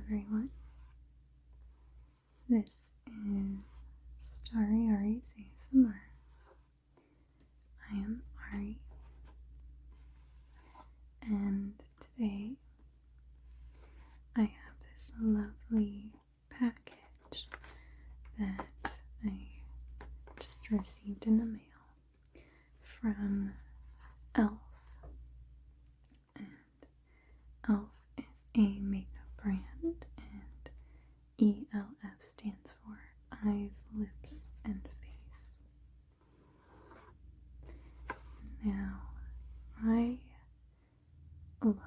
everyone. This is Starry Ari's ASMR. I am Ari, and today I have this lovely package that I just received in the mail from Elf. And Elf is a makeup brand, and ELF stands for Eyes, Lips, and Face. Now, I love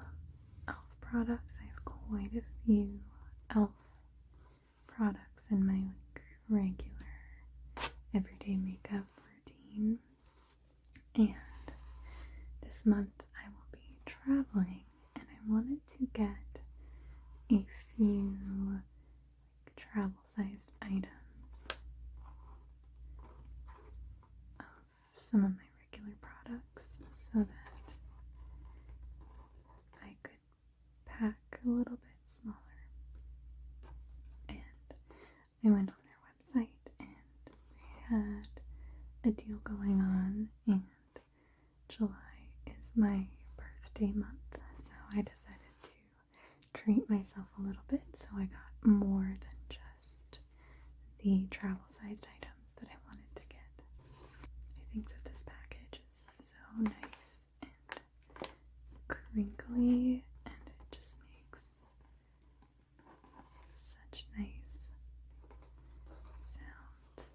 Elf products. I have quite a few Elf products in my regular everyday makeup routine, and this month I will be traveling, and I wanted to get a few travel-sized items of some of my regular products so that I could pack a little bit smaller. And I went on their website and they had a deal going on, and July is my birthday month, so I decided to treat myself a little bit, so I got more than just the travel-sized items that I wanted to get. I think that this package is so nice and crinkly, and it just makes such nice sounds.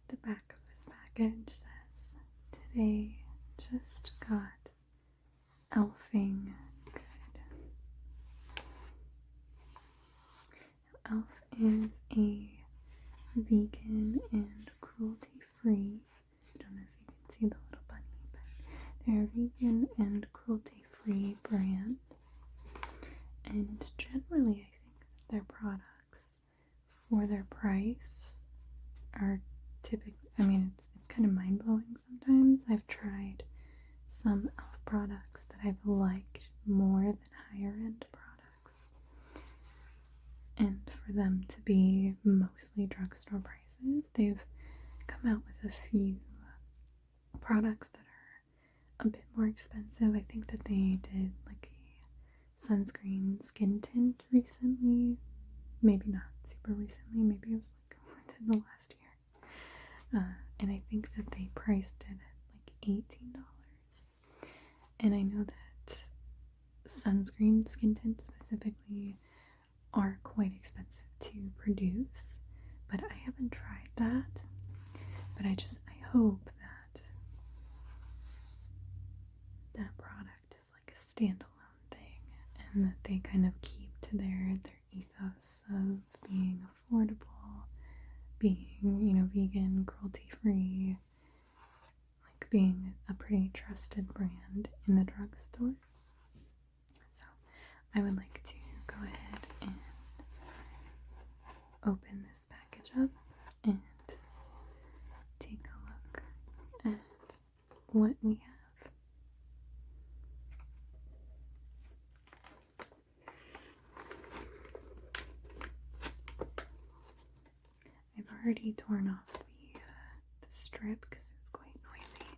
The back of this package says, "Today just got elfing good." Elf is a vegan and cruelty-free, I don't know if you can see the little bunny, but they're a vegan and cruelty-free brand. And generally I think that their products, for their price, are typically, it's kind of mind-blowing sometimes. I've tried some Elf products that I've liked more than higher-end products, and for them to be mostly drugstore prices, they've come out with a few products that are a bit more expensive. I think that they did like a sunscreen skin tint recently, maybe not super recently, maybe it was like within the last year. And I think that they priced it at like $18. And I know that sunscreen skin tints specifically are quite expensive to produce, but I haven't tried that. But I hope that that product is like a standalone thing, and that they kind of keep to their ethos of being affordable, being, vegan, cruelty-free, like being a pretty trusted brand in the drugstore. So I would like to go ahead and open this package up and take a look at what we have. I've already torn off the strip because it's quite noisy.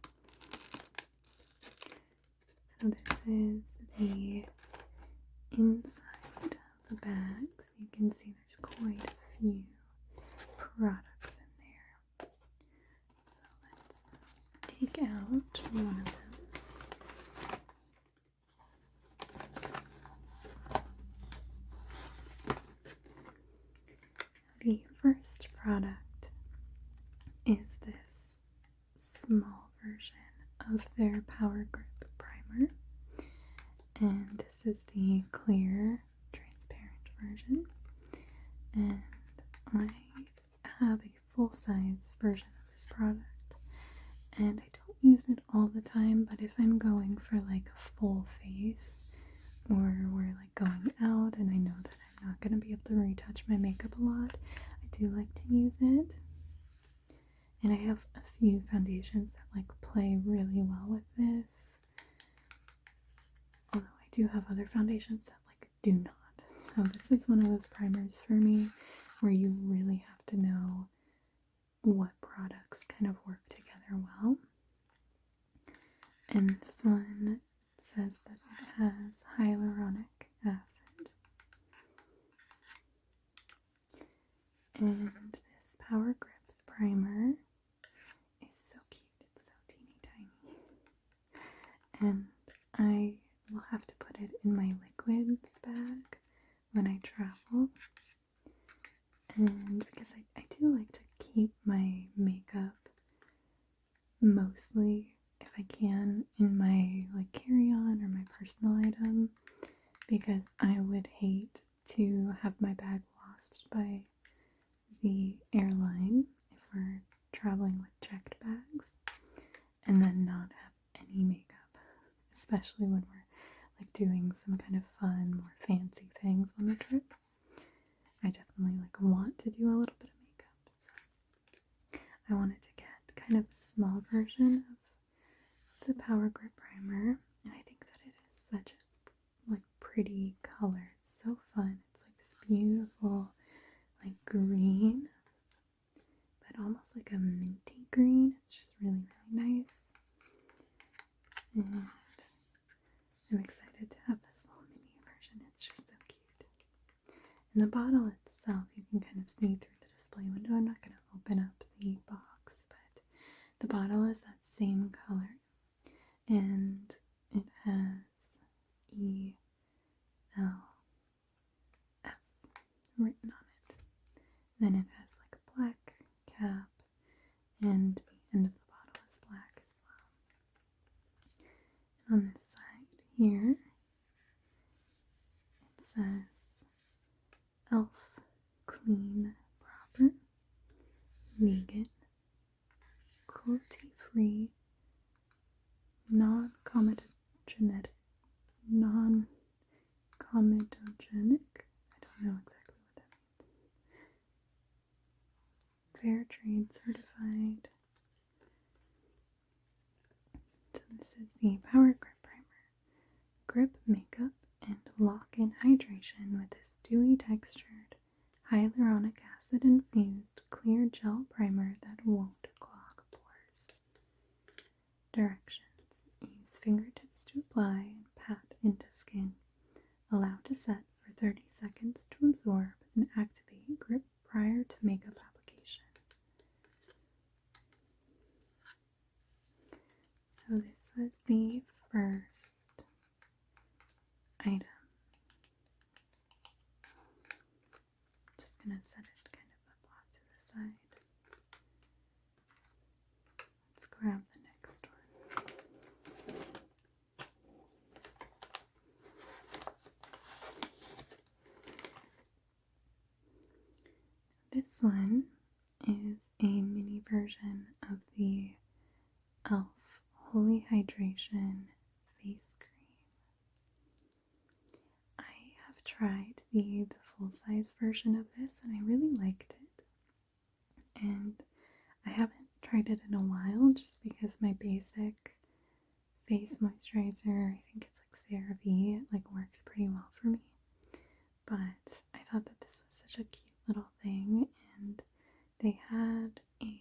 So this is the inside of the bag. So you can see there's quite a few products in there. So let's take out one of them. The first product is this small version of their Power Grip Primer, and this is the clear, transparent version, and I have a full-size version of this product, and I don't use it all the time, but if I'm going for like a full face, or we're like going out and I know that I'm not going to be able to retouch my makeup a lot, I do like to use it. And I have a few foundations that like play really well with this. do have other foundations that like do not. So this is one of those primers for me where you really have to know what products kind of work together well. And this one says that it has hyaluronic acid. And this Power Grip primer is so cute. It's so teeny tiny. And I will have to put it in my liquids bag when I travel. And because I do like to keep my makeup mostly, if I can, in my like carry-on or my personal item, because I would hate to have my bag lost by the airline if we're traveling with checked bags and then not have any makeup, especially when we're like doing some kind of fun, more fancy things on the trip. I definitely like want to do a little bit of makeup, so I wanted to get kind of a small version of the Power Grip primer, and I think that it is such a like pretty color. It's so fun. It's like this beautiful like green, but almost like a minty green. It's just really, really nice. And I'm excited to have this little mini version. It's just so cute. And the bottle itself, you can kind of see through the display window. I'm not going to open up the box, but the bottle is that same color. And it has ELF written on it. Then it has like a black cap, and the end of the bottle is black as well. And on this side here, it says ELF Clean Proper, Vegan, Cruelty-Free, Non-comedogenic. I don't know exactly what that means. Fair trade certified. So this is the Power Grip Primer. Grip makeup and lock-in hydration with this dewy textured, hyaluronic acid infused clear gel primer that won't clog pores. Directions. Use fingertips to apply and pat into skin. Allow to set for 30 seconds to absorb and activate grip prior to makeup application. So this was the first item. Just gonna set it kind of up off to the side. Let's grab the next one. This one is a mini version of the ELF Holy Hydration Face Cream. I have tried the full-size version of this and I really liked it. And I haven't tried it in a while just because my basic face moisturizer, I think it's like CeraVe, it like works pretty well for me. But I thought that this was such a cute little thing, and they had a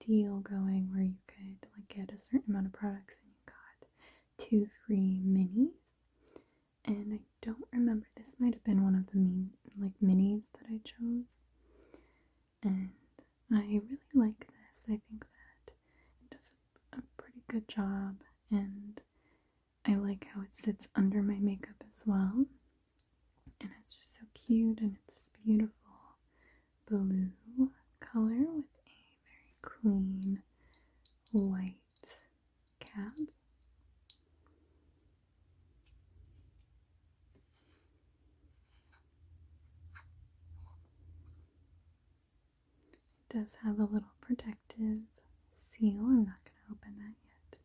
deal going where you could like get a certain amount of products and you got 2 free minis. And I don't remember, this might have been one of the minis that I chose. And I really like this. I think that it does a pretty good job, and I like how it sits under my makeup as well. And it's just so cute, and it's this beautiful blue color with a very clean white cap. It does have a little protective seal. I'm not going to open that yet.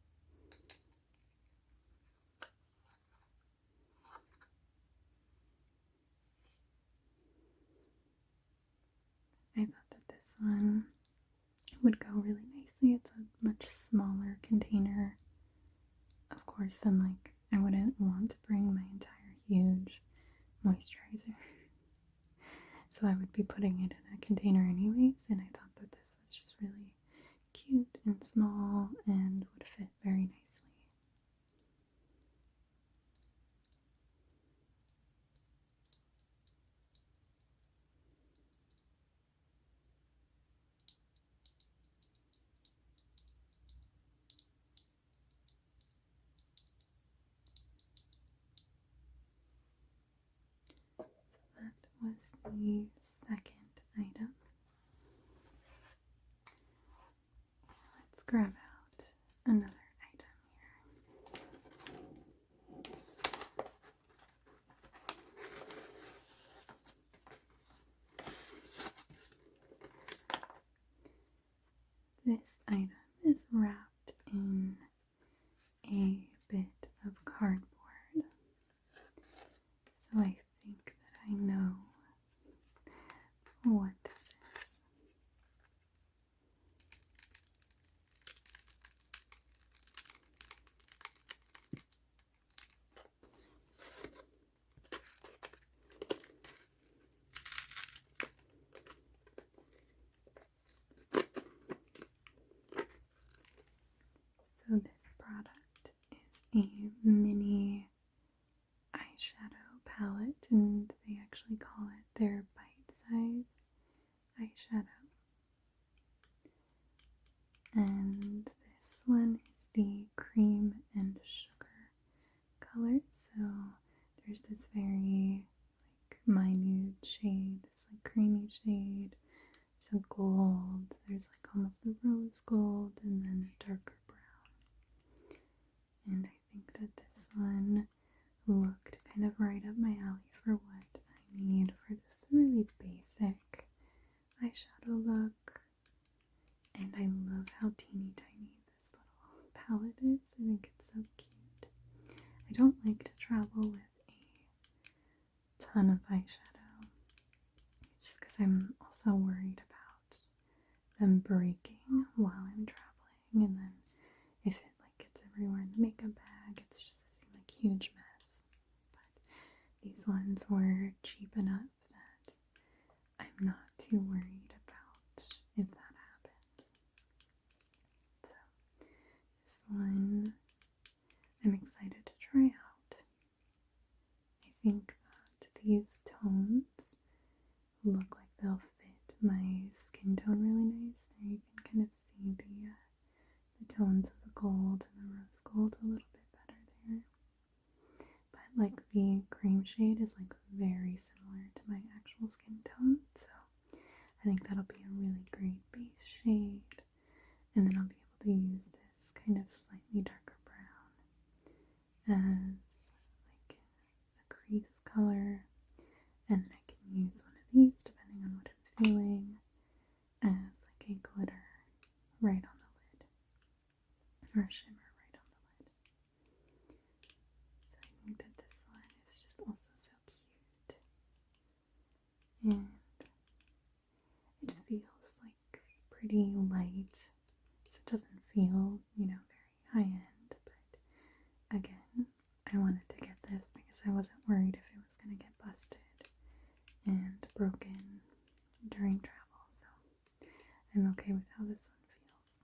I thought that this one would go really nicely. It's a much smaller container, of course, than like I wouldn't want to bring my entire huge moisturizer. So I would be putting it in a container anyways, and I thought that this was just really cute and small and would fit very nicely. That was the second item. Let's grab out another item here. This item is wrapped in a bit of cardboard. So I think that I know what this is. So this product is a mini eyeshadow palette, and they actually call it their bite-size eyeshadow. And this one is the cream and sugar color. So there's this very minute shade, this creamy shade. There's a gold, there's almost a rose gold, and then a darker brown. And I think that this one looked kind of right up my alley for what I need for this really basic eyeshadow look. And I love how teeny tiny this little palette is. I think it's so cute. I don't like to travel with a ton of eyeshadow just because I'm also worried about them breaking while I'm traveling, and then if it gets everywhere in the makeup bag, it's just this huge mess. But these ones were cheap enough that I'm not too worried about if that happens. So this one I'm excited to try out. I think that these tones look like they'll fit my skin tone really nice. There you can kind of see the tones of the gold and the rose gold a little bit better there. But the cream shade is very similar to my actual skin tone, so I think that'll be a really great base shade. And then I'll be able to use this kind of slightly darker brown as a crease color, and then I can use one of these depending on what I'm feeling as a glitter right on the lid, or a shimmer right on the lid. So I think that this one is just also so cute, and it feels pretty light, so it doesn't feel, very high end. But again, I wanted to get this because I wasn't worried if it was going to get busted and broken during travel, so I'm okay with how this one feels.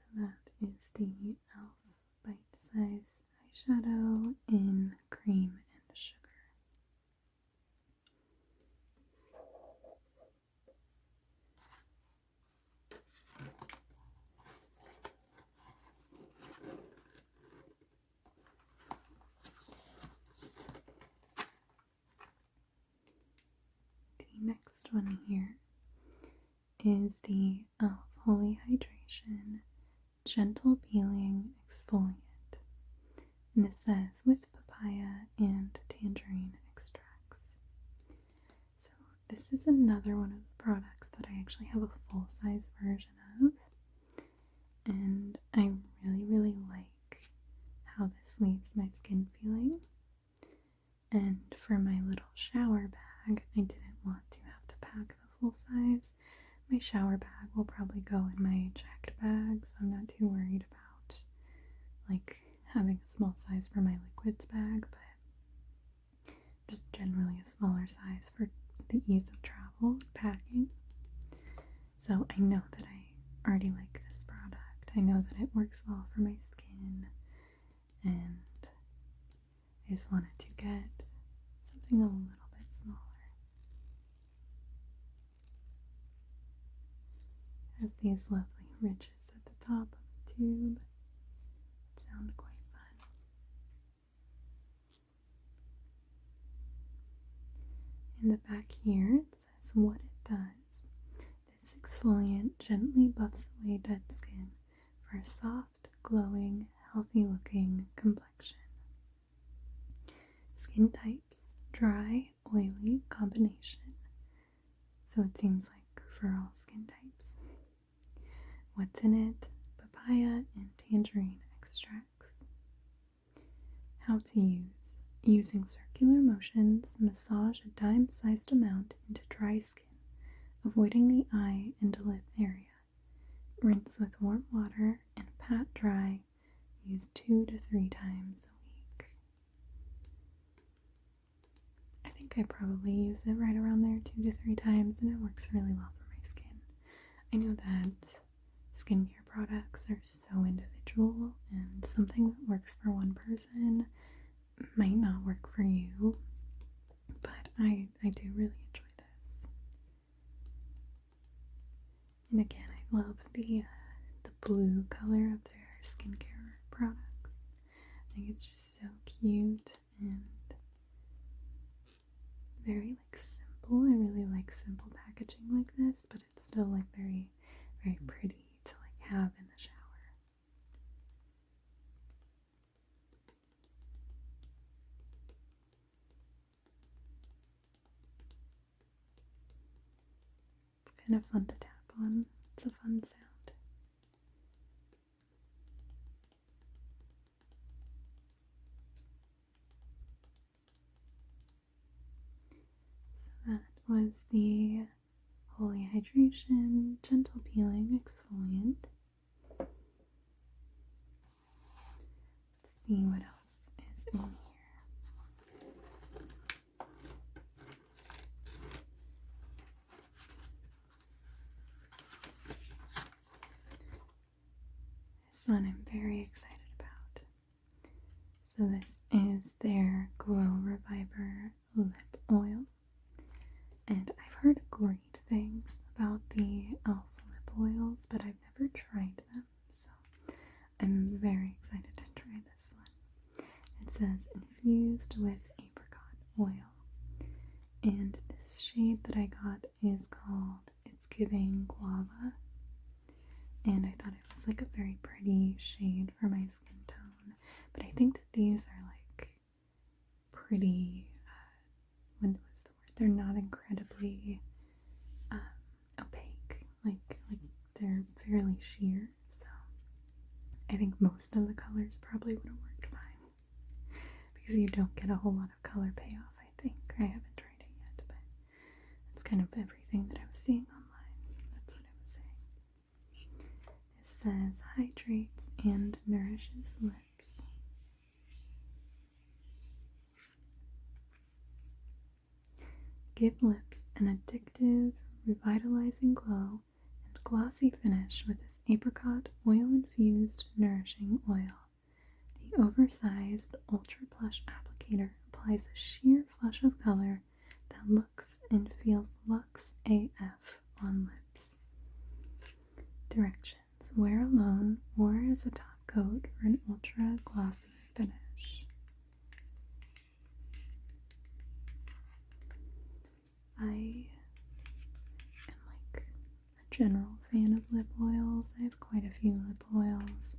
So that is the e.l.f. bite-size eyeshadow in cream and sugar. The next one here is the e.l.f. Holy Hydration Gentle Peeling Exfoliant. And this says with papaya and tangerine extracts. So this is another one of the products that I actually have a full-size version of. And I really, really like how this leaves my skin feeling. And for my little shower bag, I shower bag will probably go in my checked bag, so I'm not too worried about like having a small size for my liquids bag, but just generally a smaller size for the ease of travel and packing. So I know that I already like this product. I know that it works well for my skin, and I just wanted to get something a little bit smaller. It has these lovely ridges at the top of the tube. Sound quite fun. In the back here, it says what it does. This exfoliant gently buffs away dead skin for a soft, glowing, healthy-looking complexion. Skin types: dry, oily combination. So it seems like for all skin types. What's in it? Papaya and tangerine extracts. How to use. Using circular motions, massage a dime-sized amount into dry skin, avoiding the eye and lip area. Rinse with warm water and pat dry. Use 2 to 3 times a week. I think I probably use it right around there 2 to 3 times, and it works really well for my skin. I know that skincare products are so individual, and something that works for one person might not work for you, but I do really enjoy this. And again, I love the blue color of their skincare products. I think it's just so cute and very simple. I really like simple packaging like this, but it's still very, very pretty to have in the shower. It's kind of fun to tap on. It's a fun sound. So that was the Holy Hydration Gentle Peeling Exfoliant. Let's see what else is in here. This one I'm very excited about. So this is their Glow Reviver Lip Oil. And I've heard great things about the e.l.f. lip oils, but I've never tried them. So I'm very excited to try this one. It says infused with apricot oil. And this shade that I got is called It's Giving Guava. And I thought it was a very pretty shade for my skin tone. But I think that these are pretty, what's the word? They're not incredibly opaque. They're fairly sheer. So I think most of the colors probably would have worked fine. Because you don't get a whole lot of color payoff, I think. I haven't tried it yet, but it's kind of everything that I was seeing online. That's what it was saying. It says hydrates and nourishes lips. Give lips an addictive, revitalizing glow and glossy finish with this apricot oil-infused nourishing oil. The oversized ultra plush applicator applies a sheer flush of color that looks and feels luxe AF on lips. Directions: wear alone or as a top coat for an ultra glossy finish. I am a general fan of lip oils. I have quite a few lip oils.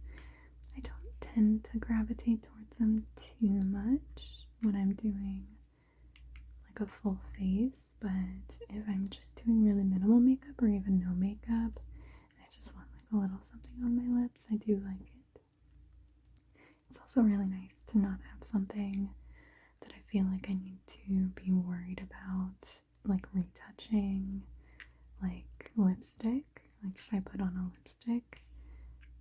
I don't tend to gravitate towards them too much when I'm doing a full face, but if I'm just doing really minimal makeup or even no makeup and I just want a little something on my lips, I do like it. It's also really nice to not have something that I feel like I need to be worried about retouching, lipstick. Like if I put on a lipstick,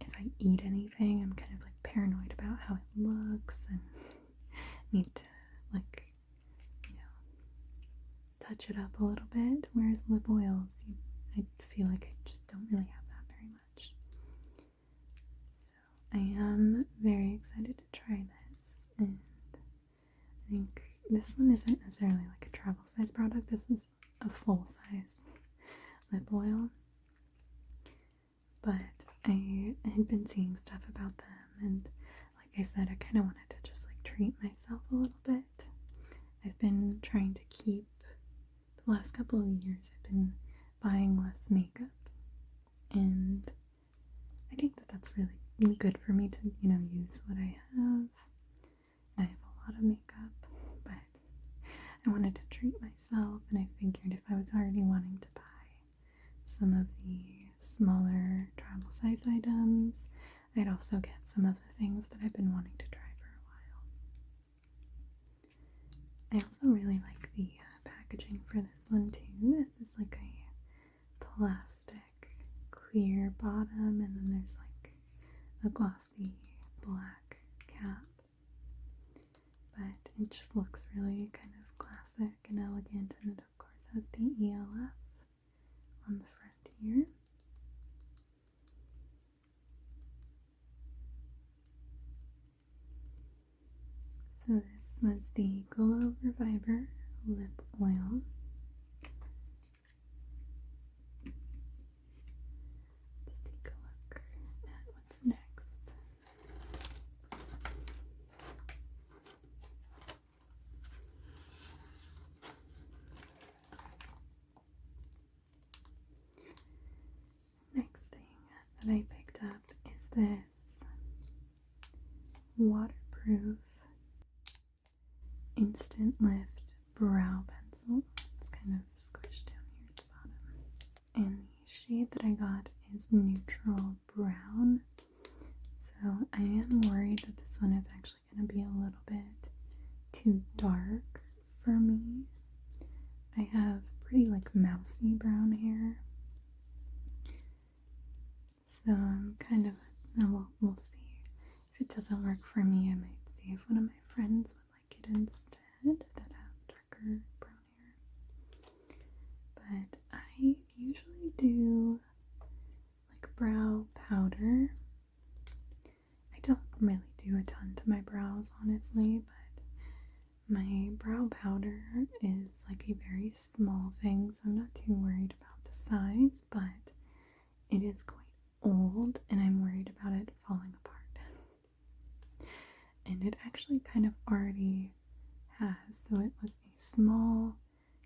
if I eat anything, I'm kind of like paranoid about how it looks and need to like, you know, touch it up a little bit. Whereas lip oils, I feel like I just don't really have that very much. So I am very excited to try this, and I think this one isn't necessarily like a travel size product. This is a full size lip oil, but I had been seeing stuff about them, and like I said, I kind of wanted to just like treat myself a little bit. I've been trying to keep, the last couple of years I've been buying less makeup, and I think that that's really good for me to, you know, use what I have. I have a lot of makeup, but I wanted to treat myself, and I figured if I was already wanting to buy some of the smaller travel size items, I'd also get some of the things that I've been wanting to try for a while. I also really like the packaging for this one too. This is like a plastic clear bottom, and then there's like a glossy black cap. But it just looks really kind of classic and elegant, and it of course has the ELF on the front here. So this was the Glow Reviver Lip Oil. Let's take a look at what's next. Next thing that I picked up is this waterproof Instant Lift Brow Pencil. It's kind of squished down here at the bottom. And the shade that I got is Neutral Brown. So I am worried that this one is actually going to be a little bit too dark for me. I have pretty like mousy brown hair. So I'm kind of, we'll see. If it doesn't work for me, I might see if one of my friends would like it instead that have darker brown hair. But I usually do like brow powder. I don't really do a ton to my brows, honestly, but my brow powder is like a very small thing, so I'm not too worried about the size, but it is quite old and I'm worried about it falling apart. And it actually kind of already has, so it was a small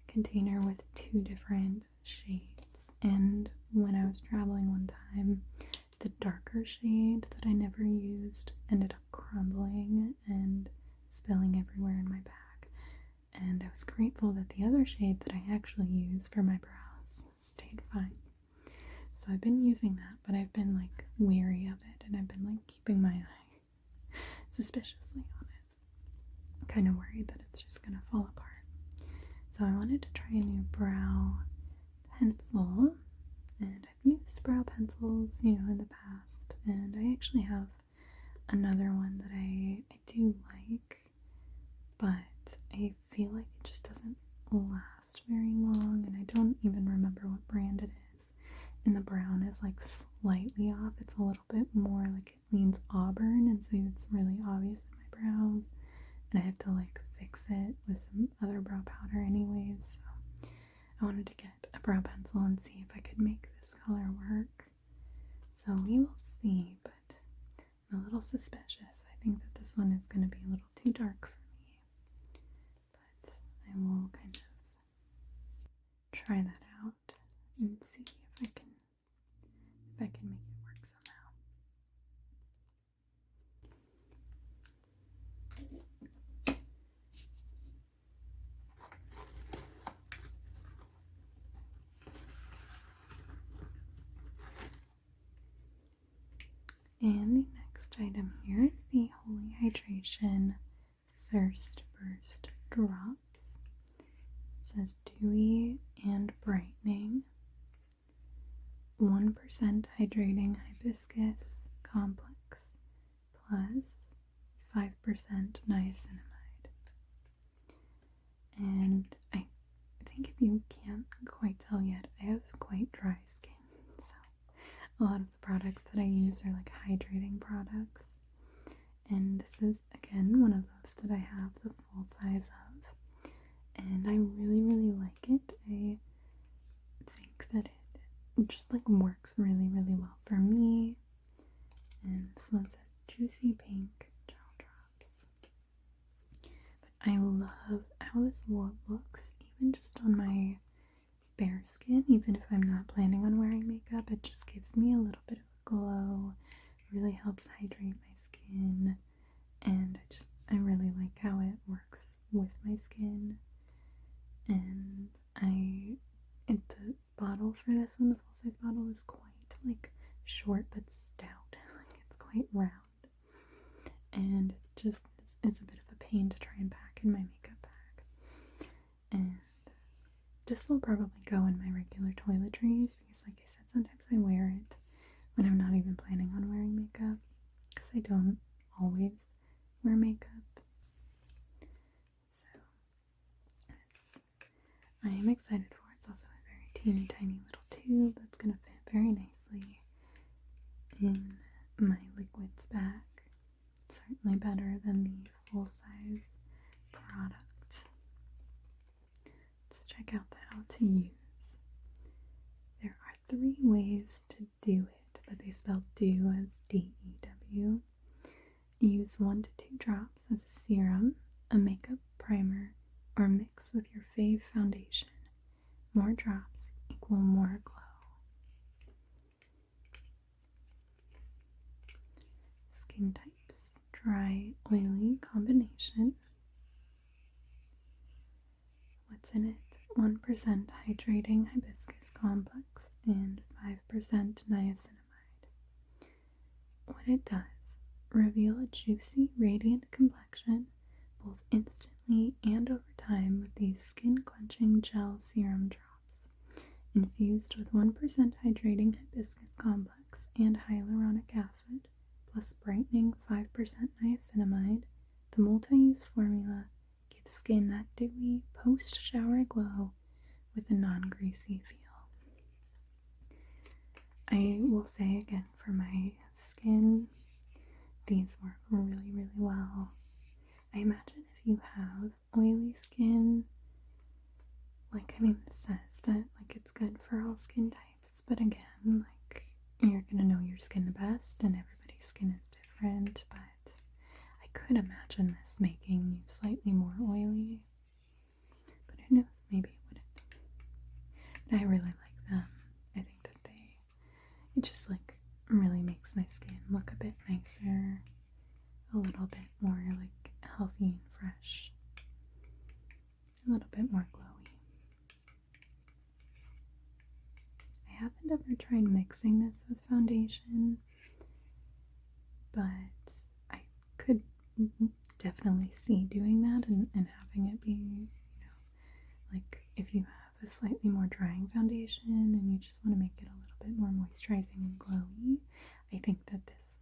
container with 2 different shades, and when I was traveling one time, the darker shade that I never used ended up crumbling and spilling everywhere in my bag, and I was grateful that the other shade that I actually used for my brows stayed fine. So I've been using that, but I've been like wary of it, and I've been like keeping my eye suspiciously on it. Kind of worried that it's just gonna fall apart. So I wanted to try a new brow pencil, and I've used brow pencils, you know, in the past, and I actually have another one that I do like, but I feel like it just doesn't last very long, and I don't even remember what brand it is. And the brown is like slightly off. It's a little bit more like it leans auburn, and so it's really obvious in my brows, and I have to like fix it with some other brow powder anyways. So I wanted to get a brow pencil and see if I could make this color work. So we will see, but I'm a little suspicious. I think that this one is going to be a little too dark for me, but I will kind of try that out and see if I can make it work somehow. And the next item here is the Holy Hydration Thirst Burst Drops. It says dewy and brightening. 1% hydrating hibiscus complex plus 5% niacinamide. And I think if you can't quite tell yet, I have quite dry skin. So a lot of the products that I use are like hydrating products. And this is, again, one of those that I have the full size of. And I really, really like it. I think that it just like works really, really well for me. And this one says Juicy Pink Gel Drops. But I love how this looks, even just on my bare skin. Even if I'm not planning on wearing makeup, it just gives me a little bit of a glow. It really helps hydrate my skin. And I really like how it works with my skin. And the bottle for this one, the full size bottle, is quite like short but stout. Like it's quite round. And it just is a bit of a pain to try and pack in my makeup bag. And this will probably go in my regular toiletries because, like I said, sometimes I wear it when I'm not even planning on wearing makeup because I don't always wear makeup. So I am excited for it. It's also a very teeny tiny little tube that's going to fit very nicely in my liquids bag. Certainly better than the full size product. Let's check out the how to use. There are 3 ways to do it, but they spell do as D-E-W. Use 1 to 2 drops as a serum, a makeup primer, or mix with your fave foundation. More drops equal more glow. Skin types: dry, oily combination. What's in it? 1% hydrating hibiscus complex and 5% niacinamide. What it does: reveal a juicy, radiant complexion both instantly and over time with these skin-quenching gel serum drops. Infused with 1% hydrating hibiscus complex and hyaluronic acid, plus brightening 5% niacinamide, the multi-use formula gives skin that dewy, post-shower glow with a non-greasy feel. I will say again, for my skin, these work really, really well. I imagine if you have oily skin, this says that, it's good for all skin types, but again, you're gonna know your skin the best, and everybody's skin is different, but I could imagine this making you slightly more oily, but who knows, maybe it wouldn't. But I really like them. I think that it just, really makes my skin look a bit nicer, a little bit more, healthy and fresh, a little bit more glowy. I haven't ever tried mixing this with foundation, but I could definitely see doing that and having it be, if you have a slightly more drying foundation and you just want to make it a little bit more moisturizing and glowy, I think that this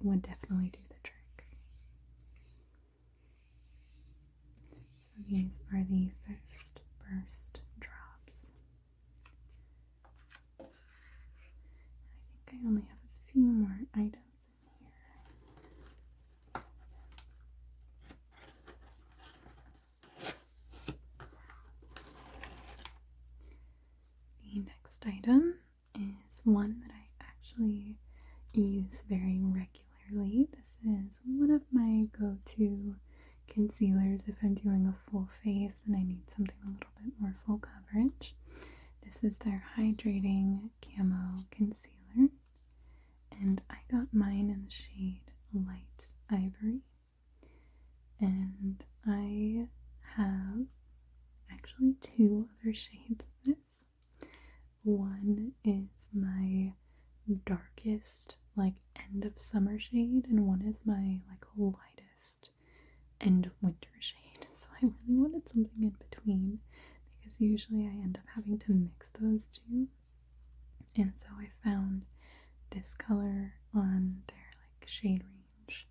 would definitely do the trick. So these are the Thirst Burst drops. I think I only have a few more items in here. The next item is one that I actually use very regularly. This is one of my go-to concealers if I'm doing a full face and I need something a little bit more full coverage. This is their Hydrating Camo Concealer, and I got mine in the shade Light Ivory, and I have actually 2 other shades of this. One is my darkest, end of summer shade, and one is my, lightest end of winter shade. So I really wanted something in between, because usually I end up having to mix those 2. And so I found this color on their like shade range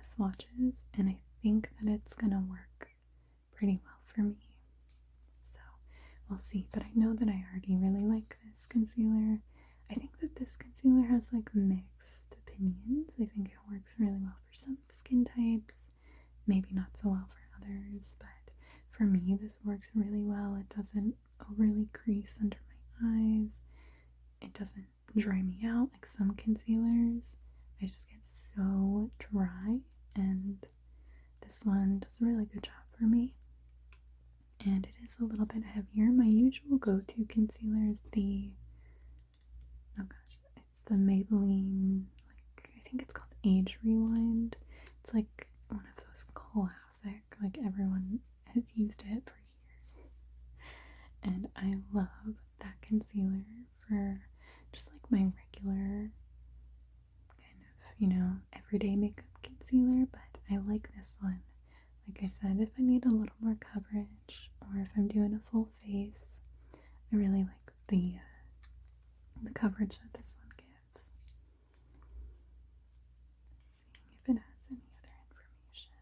swatches, and I think that it's gonna work pretty well for me. So we'll see. But I know that I already really like this concealer. I think that this concealer has like mixed opinions. I think it works really well for some skin types, maybe not so well for others, but for me this works really well. It doesn't overly crease under my eyes. It doesn't dry me out like some concealers. I just get so dry, and this one does a really good job for me. And it is a little bit heavier. My usual go-to concealer is it's the Maybelline, like, I think it's called Age Rewind. It's like one of those classic, like everyone has used it for years. And I love that concealer for just like my regular kind of, everyday makeup concealer, but I like this one. Like I said, if I need a little more coverage or if I'm doing a full face, I really like the coverage that this one gives. Seeing if it has any other information.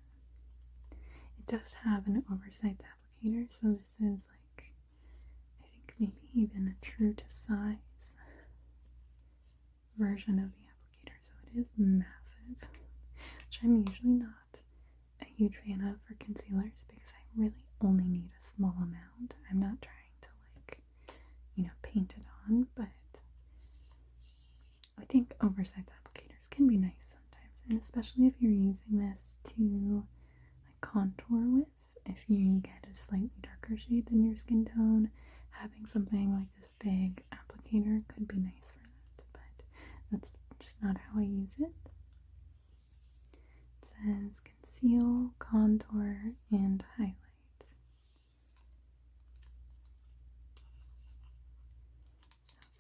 It does have an oversized applicator, so this is like, I think maybe even a true to size version of the applicator, so it is massive, which I'm usually not a huge fan of for concealers because I really only need a small amount. I'm not trying to like, paint it on, but I think oversized applicators can be nice sometimes, and especially if you're using this to like contour with. If you get a slightly darker shade than your skin tone, having something like this big applicator could be nice for that, but that's just not how I use it. It says conceal, contour, and highlight.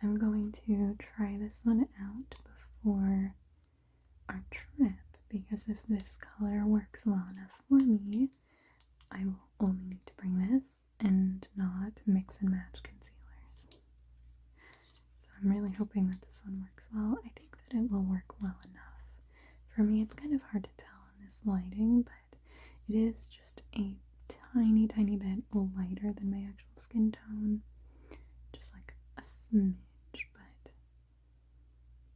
I'm going to try this one out before our trip, because if this color works well enough for me, I will only need to bring this and not mix and match concealers. So I'm really hoping that this one works well. I think that it will work well enough. For me, it's kind of hard to tell in this lighting, but it is just a tiny, tiny bit lighter than my actual skin tone. Just like a smidge, but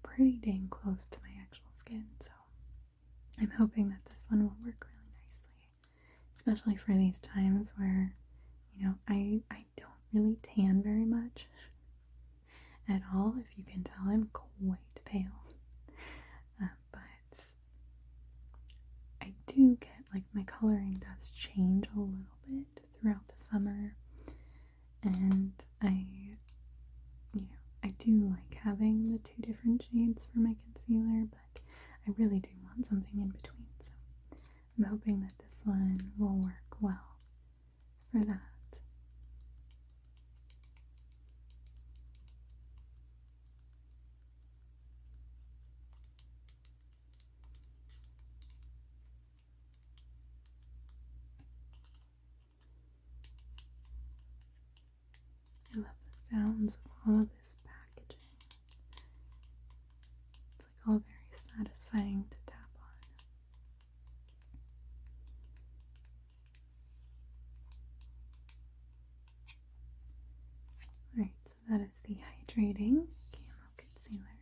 pretty dang close to my actual skin. So I'm hoping that this one will work really nicely, especially for these times where, I don't really tan very much at all. If you can tell, I'm quite pale. But I do get, like, my coloring does change a little bit throughout the summer, and I do like having the two different shades for my concealer, but I really do want something in between, so I'm hoping that this one will work well for that. I love the sounds of all of this packaging. It's like all very satisfying to tap on. Alright, so that is the Hydrating Camo Concealer.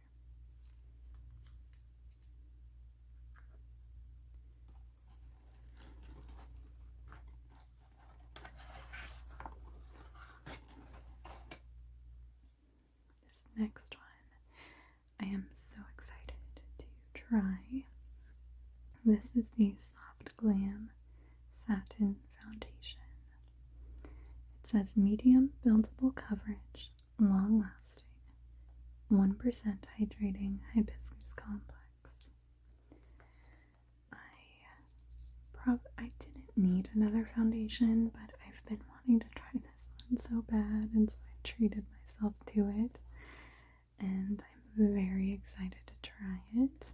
This next one, I am so excited to try. This is the Soft Glam Satin Foundation. It says medium buildable coverage, long lasting, 1% hydrating hibiscus complex. I didn't need another foundation, but I've been wanting to try this one so bad, and so I treated myself to it, and I'm very excited to try it.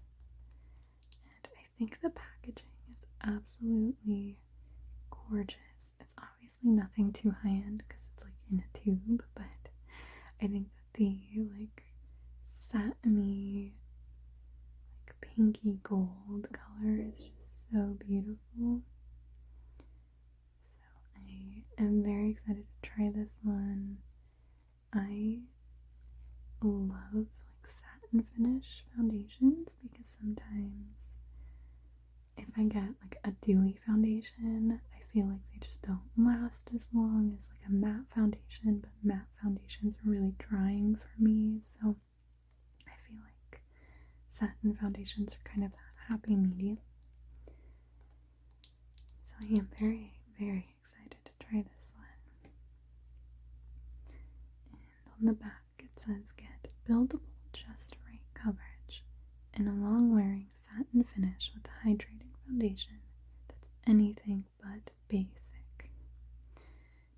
And I think the packaging is absolutely gorgeous. It's obviously nothing too high-end because it's like in a tube, but I think that the like satiny, like pinky gold color is just so beautiful. So I am very excited to try this one. I love like satin finish foundations because sometimes if I get like a dewy foundation, I feel like they just don't last as long as like a matte foundation, but matte foundations are really drying for me, so I feel like satin foundations are kind of that happy medium. So I am very, very excited to try this one. And on the back it says, get buildable just right coverage in a long wearing satin finish with a hydrating foundation that's anything but basic.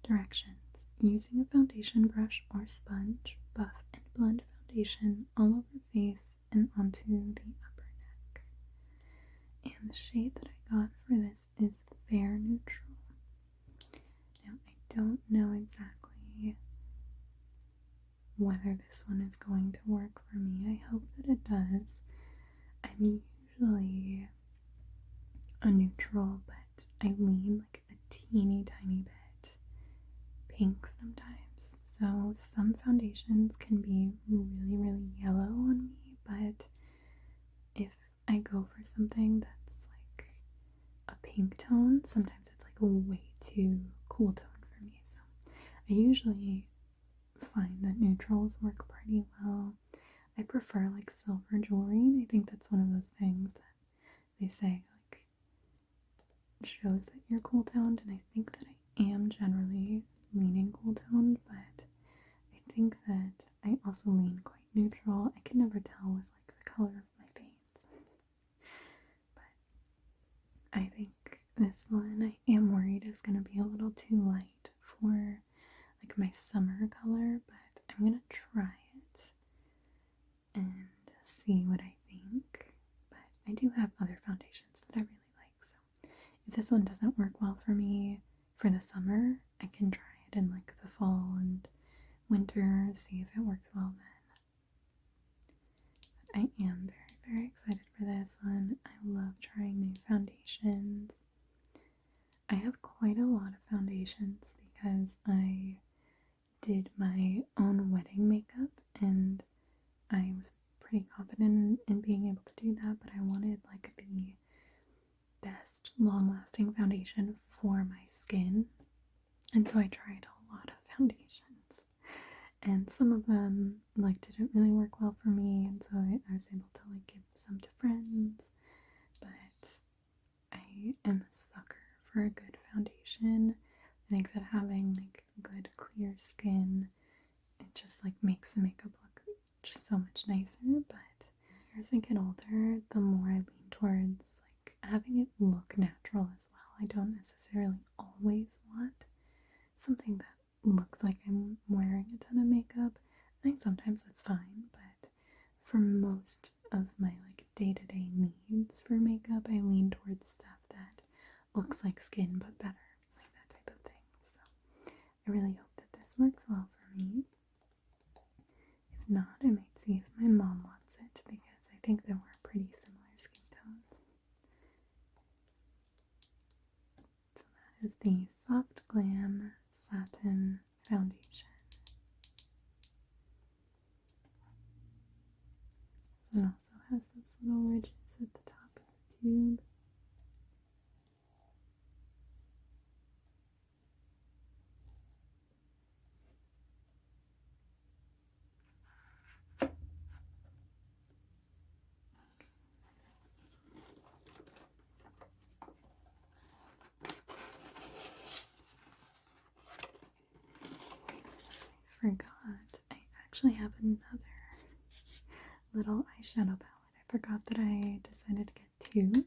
Directions: using a foundation brush or sponge, buff and blend foundation all over face and onto the upper neck. And the shade that I got for this is Fair Neutral. Now I don't know exactly whether this one is going to work for me. I hope that it does. I'm usually a neutral, but I lean like a teeny tiny bit pink sometimes. So some foundations can be really, really yellow on me, but if I go for something that's like a pink tone, sometimes it's like a way too cool tone for me. So I usually find that neutrals work pretty well. I prefer like silver jewelry, and I think that's one of those things that they say like shows that you're cool toned, and I think that I am generally leaning cool toned, but I think that I also lean quite neutral. I can never tell with like the color of my veins, but I think this one I am worried is going to be a little too light for like my summer color, but I'm going to try it and see what I think. But I do have other foundations that I really like, so if this one doesn't work well for me for the summer, I can try it in like the fall and winter, see if it works well then. But I am very, very excited for this one. I love trying new foundations. I have quite a lot of foundations because I did my own wedding makeup and I was pretty confident in being able to do that, but I wanted like the best long-lasting foundation for my skin, and so I tried a lot of foundations, and some of them like didn't really work well for me, and so I was able to like give some to friends. But I am a sucker for a good foundation. I think that having like good clear skin, it just like makes the makeup look just so much nicer. But as I get older, the more I lean towards like having it look natural as well. I don't necessarily always want something that looks like I'm wearing a ton of makeup. I think sometimes that's fine, but for most of my like day-to-day needs for makeup, I lean towards stuff that looks like skin but better, like that type of thing. So I really hope that this works well for me. If not, I might see if my mom wants it, because I think that we're pretty similar skin tones. So that is the Soft Glam Satin Foundation. It also has those little ridges at the top of the tube. Forgot, I actually have another little eyeshadow palette. I forgot that I decided to get two,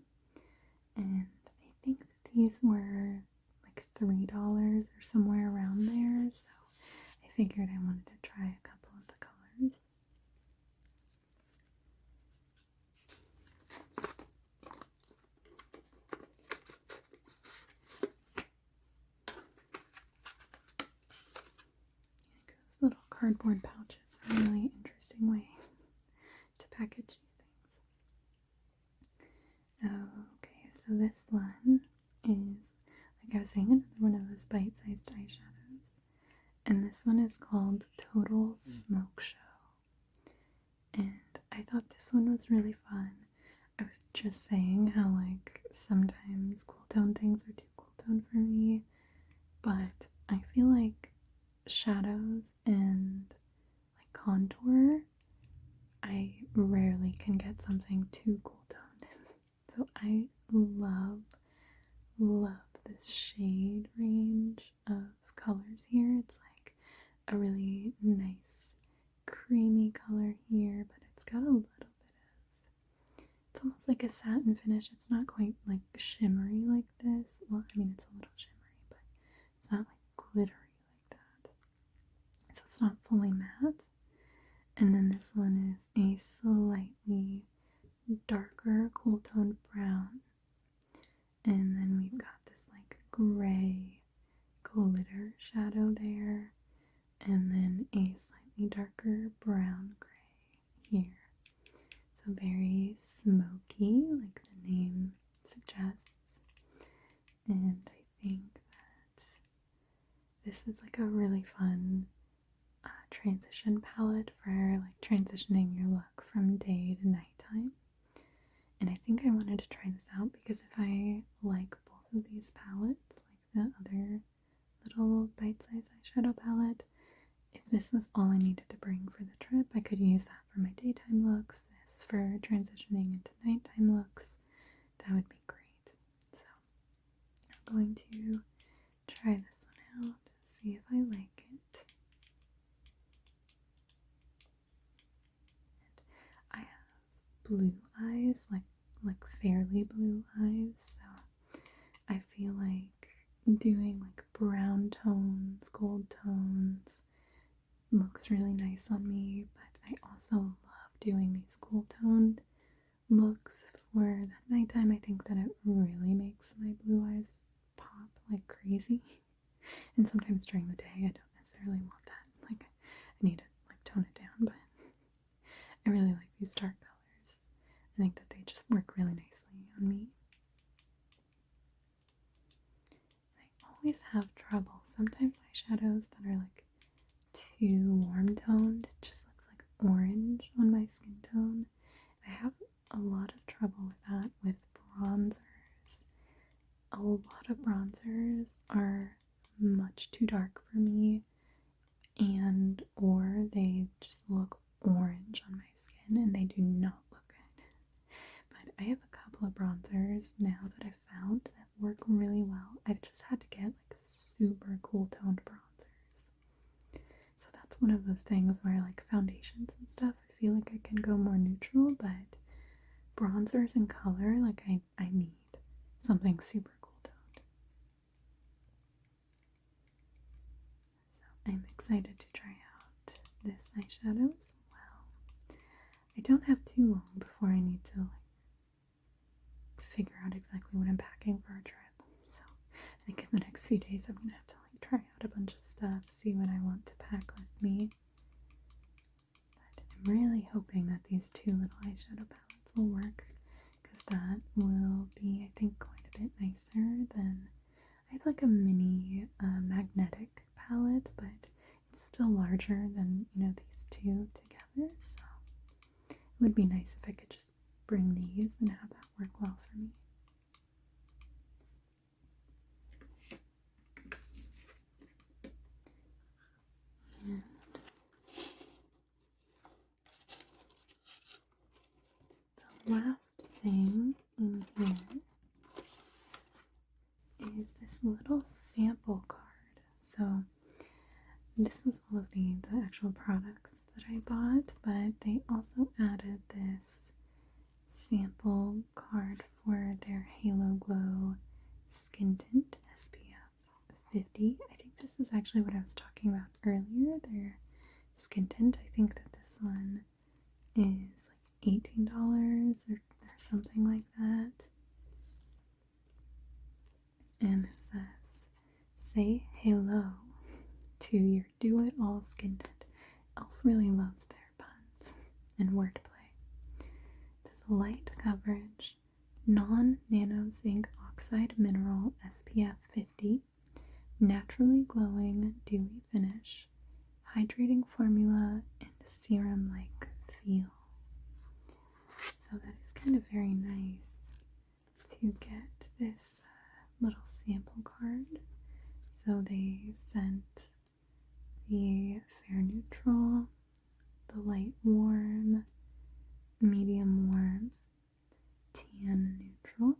and I think that these were like $3 or somewhere around there, so I figured I wanted to try a couple of the colors. Little cardboard pouches a really interesting way to package these things. Okay, so this one is, like I was saying, another one of those bite-sized eyeshadows. And this one is called Total Smokeshow. And I thought this one was really fun. I was just saying how, like, sometimes cool tone things are too cool tone for me. But I feel like shadows and, like, contour, I rarely can get something too cool toned. So I love this shade range of colors here. It's like a really nice creamy color here, but it's got a little bit of, it's almost like a satin finish. It's not quite like shimmery like this. Well, I mean, it's a little shimmery, but it's not like glittery like that. So it's not fully matte. And then this one is a slightly darker cool toned brown. And then we've got this like gray glitter shadow there. And then a slightly darker brown gray here. So very smoky, like the name suggests. And I think that this is like a really fun transition palette for like transitioning your look from day to nighttime. And I think I wanted to try this out because if I like both of these palettes, like the other little bite-sized eyeshadow palette, if this was all I needed to bring for the trip, I could use that for my daytime looks, this for transitioning into nighttime looks. That would be great. So I'm going to try this one out, see if I like it. I have blue eyes, like fairly blue eyes, so I feel like doing like brown tones, gold tones looks really nice on me, but I also love doing these cool toned looks for the nighttime. I think that it really makes my blue eyes pop like crazy. And sometimes during the day I don't necessarily want that. Like I need to like tone it down, but I really like these dark colors. I think that they just work really nicely on me. I always have trouble. Sometimes eyeshadows that are like too warm toned, it just looks like orange on my skin tone. I have a lot of trouble with that with bronzers. A lot of bronzers are much too dark for me, and or they just look orange on my skin and they do not look good. But I have a couple of bronzers now that I've found that work really well. I just had to get like super cool toned bronzers. So that's one of those things where like foundations and stuff, I feel like I can go more neutral, but bronzers and color, like I need something super cool toned. So I'm excited to try out this eyeshadow as well. I don't have too long before I need to like figure out exactly what I'm packing for a trip. So I think in the next few days I'm gonna have to like try out a bunch of stuff, see what I want to pack with me. But I'm really hoping that these two little eyeshadow palettes will work, because that will be, I think, quite a bit nicer than, I have like a mini magnetic palette, but it's still larger than, you know, these two together, so it would be nice if I could just bring these and have that work well for me. And the last thing in here is this little sample card. So this was all of the actual products that I bought, but they also added this sample card for their Halo Glow Skin Tint SPF 50. I think this is actually what I was talking about earlier, their skin tint. I think that this one is like $18 or something like that. And it says, say hello to your do-it-all skin tint. Elf really loves their puns and wordplay. This light coverage, non-nano zinc oxide mineral SPF 50, naturally glowing dewy finish, hydrating formula, and serum-like feel. So that is kind of very nice to get this little sample card. So they sent the fair neutral, the light warm, medium warm, tan neutral,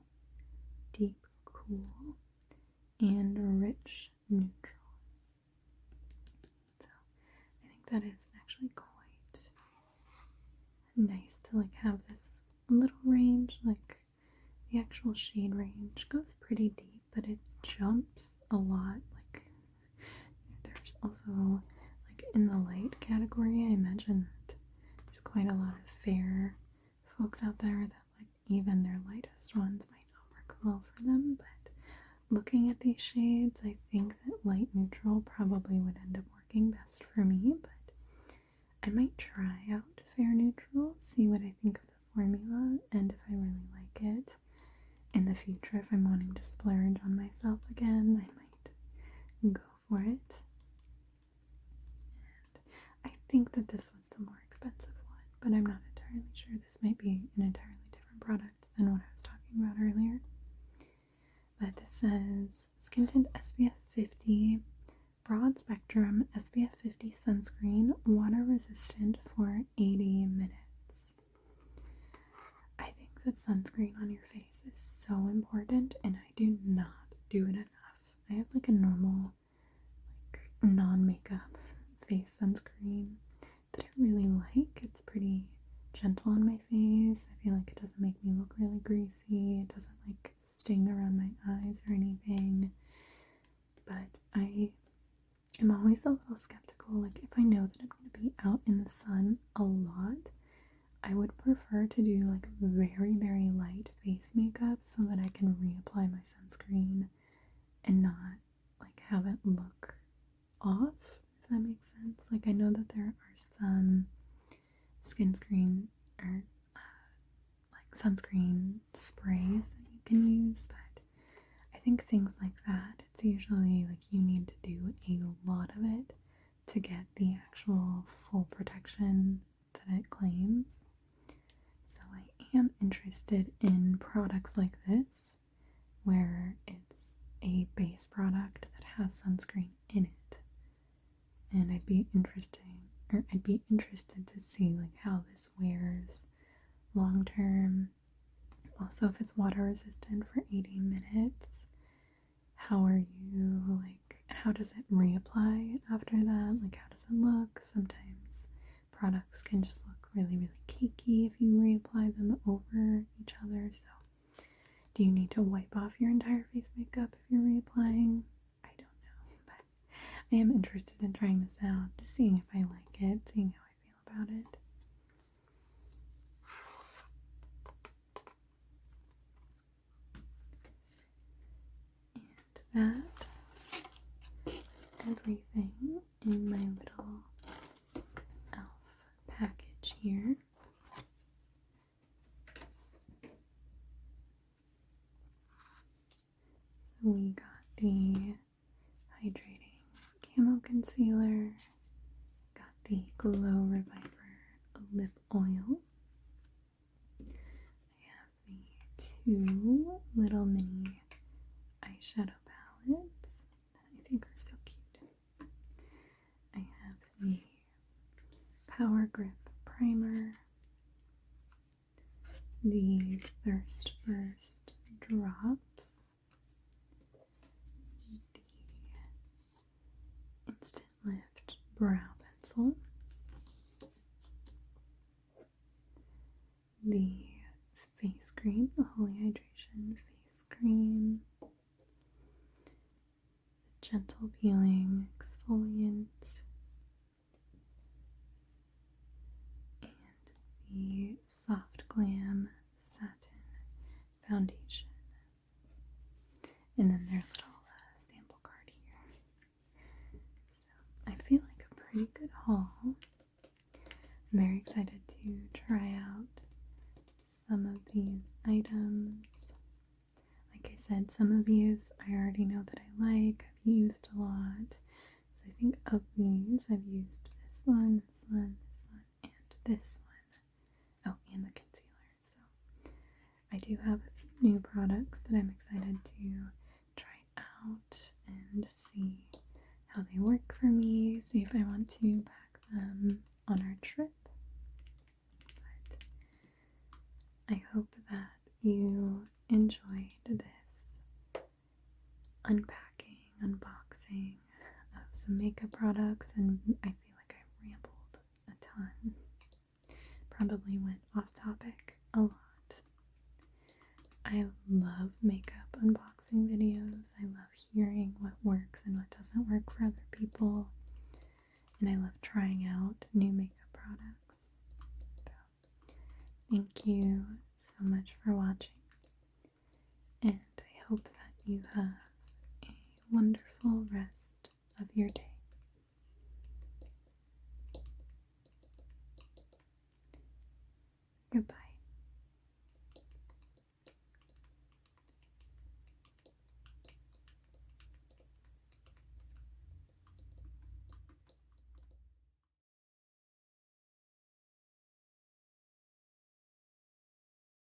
deep cool, and rich neutral. So I think that is actually quite nice to like have this little range. Like the actual shade range goes pretty deep, but it jumps a lot. Like there's also like in the light category, I imagine that there's quite a lot of fair folks out there that like even their lightest ones might not work well for them. But looking at these shades, I think that light neutral probably would end up working best for me, but I might try out fair neutral, see what I think of the formula, and if I really like it in the future, if I'm wanting to splurge on myself again, I might go for it. And I think that this was the more expensive one, but I'm not entirely sure. This might be an entirely different product than what I was talking about earlier. But this says Skin Tint SPF 50, broad spectrum SPF 50 sunscreen, water resistant for 80 minutes. I think that sunscreen on your face is so important, and I do not do it enough. I have like a normal, like non-makeup face sunscreen that I really like. It's pretty gentle on my face. I feel like it doesn't make me look really greasy. It doesn't like sting around my eyes or anything. But I am always a little skeptical. Like if I know that I'm going to be out in the sun a lot, I would prefer to do like very, very light face makeup so that I can reapply my sunscreen and not like have it look off, if that makes sense. Like I know that there are some like sunscreen sprays that you can use, but I think things like that, it's usually like you need to do a lot of it to get the actual full protection that it claims. So I am interested in products like this where it's a base product that has sunscreen in it. And I'd be interested to see like how this wears long term. Also, if it's water resistant for 80 minutes, how does it reapply after that? Like how does it look? Sometimes products can just look really, really cakey if you reapply them over each other. So do you need to wipe off your entire face makeup if you're reapplying? I don't know, but I am interested in trying this out, just seeing if I like it, seeing how I feel about it. And that is everything in my little elf package here. So we got the Hydrating Camo Concealer, got the Glow Reviver Lip Oil. I have the two little mini eyeshadow palettes that I think are so cute. I have the Power Grip Primer, the Thirst Burst Drops, the Instant Lift Brow Pencil, the face cream, the Holy Hydration face cream, the Gentle Peeling Exfoliant, and the Soft Glam Satin Foundation. And then their little sample card here. So I feel like a pretty good haul. items. Like I said, some of these I already know that I like, I've used a lot. So I think of these, I've used this one, and this one. Oh, and the concealer. So I do have a few new products that I'm excited to try out and see how they work for me, see if I want to pack them on our trip. But I hope that you enjoyed this unboxing of some makeup products, and I feel like I rambled a ton. Probably went off topic a lot. I love makeup unboxing videos. I love hearing what works and what doesn't work for other people. And I love trying out new makeup products. So, thank you so much for watching. And I hope that you have a wonderful rest of your day.